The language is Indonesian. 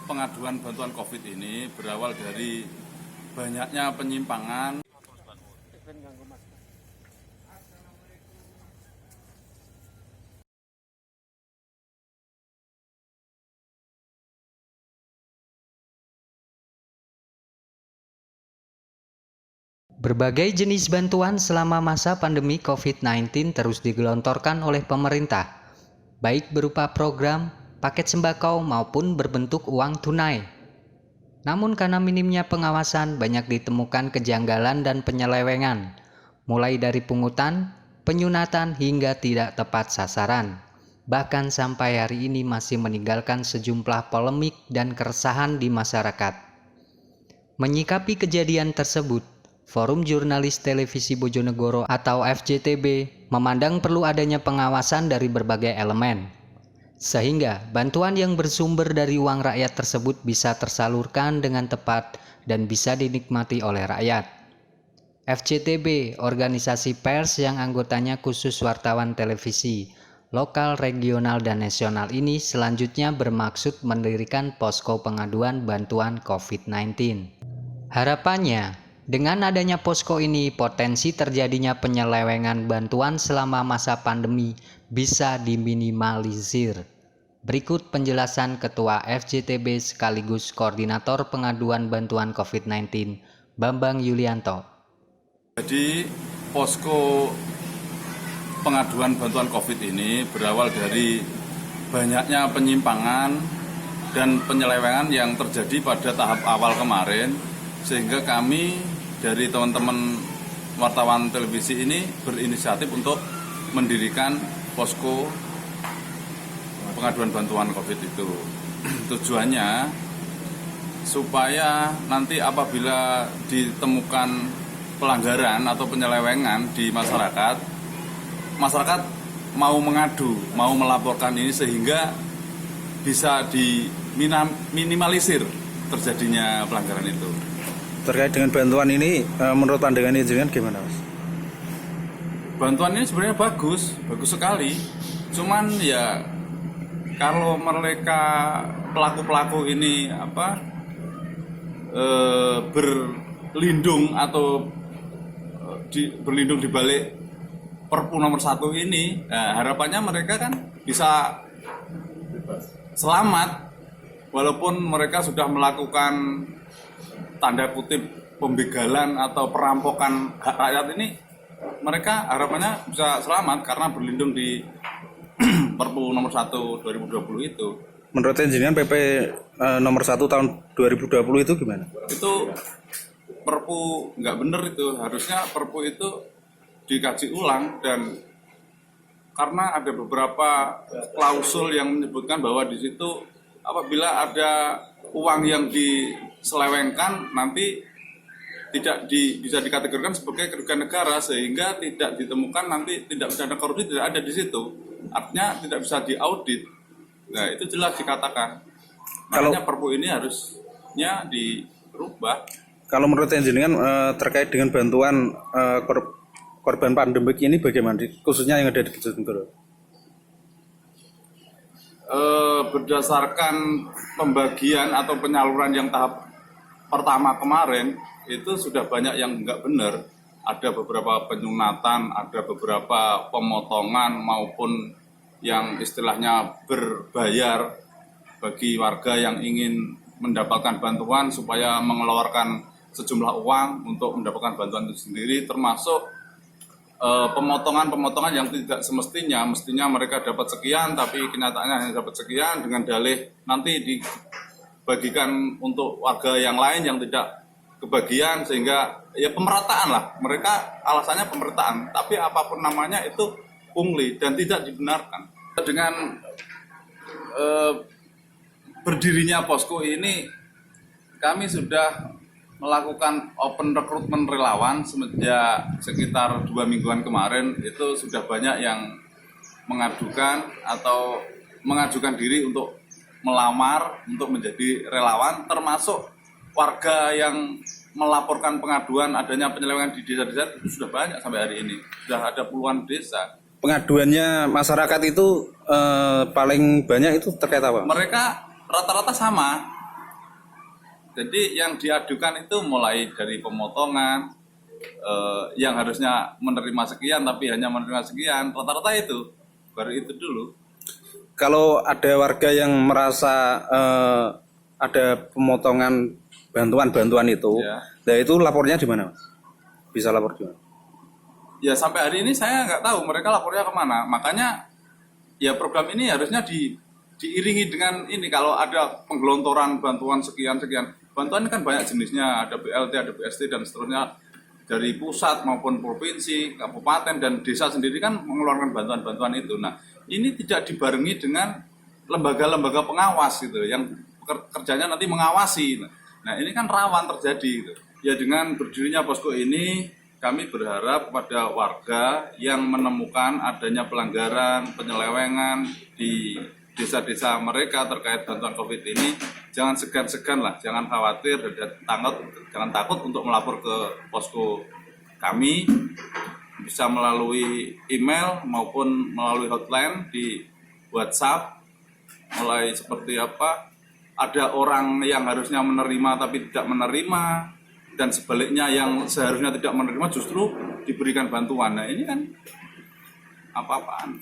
pengaduan bantuan COVID ini berawal dari banyaknya penyimpangan. Berbagai jenis bantuan selama masa pandemi COVID-19 terus digelontorkan oleh pemerintah, baik berupa program, paket sembako maupun berbentuk uang tunai. Namun karena minimnya pengawasan, banyak ditemukan kejanggalan dan penyelewengan, mulai dari pungutan, penyunatan hingga tidak tepat sasaran. Bahkan sampai hari ini masih meninggalkan sejumlah polemik dan keresahan di masyarakat. Menyikapi kejadian tersebut, Forum Jurnalis Televisi Bojonegoro atau FJTB memandang perlu adanya pengawasan dari berbagai elemen, sehingga bantuan yang bersumber dari uang rakyat tersebut bisa tersalurkan dengan tepat dan bisa dinikmati oleh rakyat. FJTB, organisasi pers yang anggotanya khusus wartawan televisi, lokal, regional, dan nasional ini selanjutnya bermaksud mendirikan posko pengaduan bantuan COVID-19. Harapannya, dengan adanya posko ini, potensi terjadinya penyelewengan bantuan selama masa pandemi bisa diminimalisir. Berikut penjelasan Ketua FJTB sekaligus Koordinator Pengaduan Bantuan COVID-19, Bambang Yulianto. Jadi, posko pengaduan bantuan COVID ini berawal dari banyaknya penyimpangan dan penyelewengan yang terjadi pada tahap awal kemarin, sehingga kami dari teman-teman wartawan televisi ini berinisiatif untuk mendirikan posko pengaduan bantuan COVID itu. Tujuannya supaya nanti apabila ditemukan pelanggaran atau penyelewengan di masyarakat mau mengadu, mau melaporkan ini sehingga bisa diminimalisir terjadinya pelanggaran itu. Terkait dengan bantuan ini, menurut pandangan jenengan gimana, Mas? Bantuan ini sebenarnya bagus sekali. Cuman ya kalau mereka pelaku-pelaku ini berlindung atau berlindung di balik Perpu nomor 1 ini, harapannya mereka kan bisa selamat walaupun mereka sudah melakukan tanda kutip pembegalan atau perampokan hak rakyat ini, mereka harapannya bisa selamat karena berlindung di Perpu nomor 1 2020 itu. Menurut jenengan PP nomor 1 tahun 2020 itu gimana? Itu Perpu nggak benar itu. Harusnya Perpu itu dikaji ulang, dan karena ada beberapa klausul yang menyebutkan bahwa di situ apabila ada uang yang diselewengkan nanti tidak bisa dikategorikan sebagai kerugian negara, sehingga tidak ditemukan nanti tindak pidana korupsi, tidak ada di situ. Artinya tidak bisa diaudit. Nah, itu jelas dikatakan. Makanya Perpu ini harusnya dirubah. Kalau menurut jenengan terkait dengan bantuan korban pandemik ini bagaimana, khususnya yang ada di Bojonegoro? Berdasarkan pembagian atau penyaluran yang tahap pertama kemarin itu sudah banyak yang nggak benar. Ada beberapa penyunatan, ada beberapa pemotongan maupun yang istilahnya berbayar bagi warga yang ingin mendapatkan bantuan supaya mengeluarkan sejumlah uang untuk mendapatkan bantuan itu sendiri, termasuk pemotongan yang tidak mestinya mereka dapat sekian tapi kenyataannya hanya dapat sekian dengan dalih nanti dibagikan untuk warga yang lain yang tidak kebagian, sehingga ya pemerataan lah, mereka alasannya pemerataan, tapi apapun namanya itu pungli dan tidak dibenarkan. Dengan berdirinya posko ini kami sudah melakukan open recruitment relawan semenjak sekitar 2 mingguan kemarin. Itu sudah banyak yang mengajukan atau mengajukan diri untuk melamar untuk menjadi relawan, termasuk warga yang melaporkan pengaduan adanya penyelewengan di desa-desa itu sudah banyak sampai hari ini. Sudah ada puluhan desa. Pengaduannya masyarakat itu paling banyak itu terkait apa? Mereka rata-rata sama, Jadi yang diadukan itu mulai dari pemotongan, yang harusnya menerima sekian tapi hanya menerima sekian, rata-rata itu, baru itu dulu. Kalau ada warga yang merasa ada pemotongan bantuan itu, Ya. nah itu lapornya di mana, Mas? Bisa lapor di mana? Ya sampai hari ini saya nggak tahu mereka lapornya kemana. Makanya ya program ini harusnya diiringi dengan ini. Kalau ada penggelontoran bantuan sekian-sekian, bantuan ini kan banyak jenisnya, ada BLT, ada BST dan seterusnya, dari pusat maupun provinsi, kabupaten dan desa sendiri kan mengeluarkan bantuan-bantuan itu. Nah ini tidak dibarengi dengan lembaga-lembaga pengawas gitu, yang kerjanya nanti mengawasi. Nah ini kan rawan terjadi gitu. Ya dengan berdirinya posko ini, kami berharap kepada warga yang menemukan adanya pelanggaran, penyelewengan di desa-desa mereka terkait bantuan COVID ini, jangan segan-segan lah, jangan khawatir, jangan takut untuk melapor ke posko kami, bisa melalui email maupun melalui hotline di WhatsApp, mulai seperti apa, ada orang yang harusnya menerima tapi tidak menerima, dan sebaliknya yang seharusnya tidak menerima justru diberikan bantuan. Nah ini kan apa-apaan.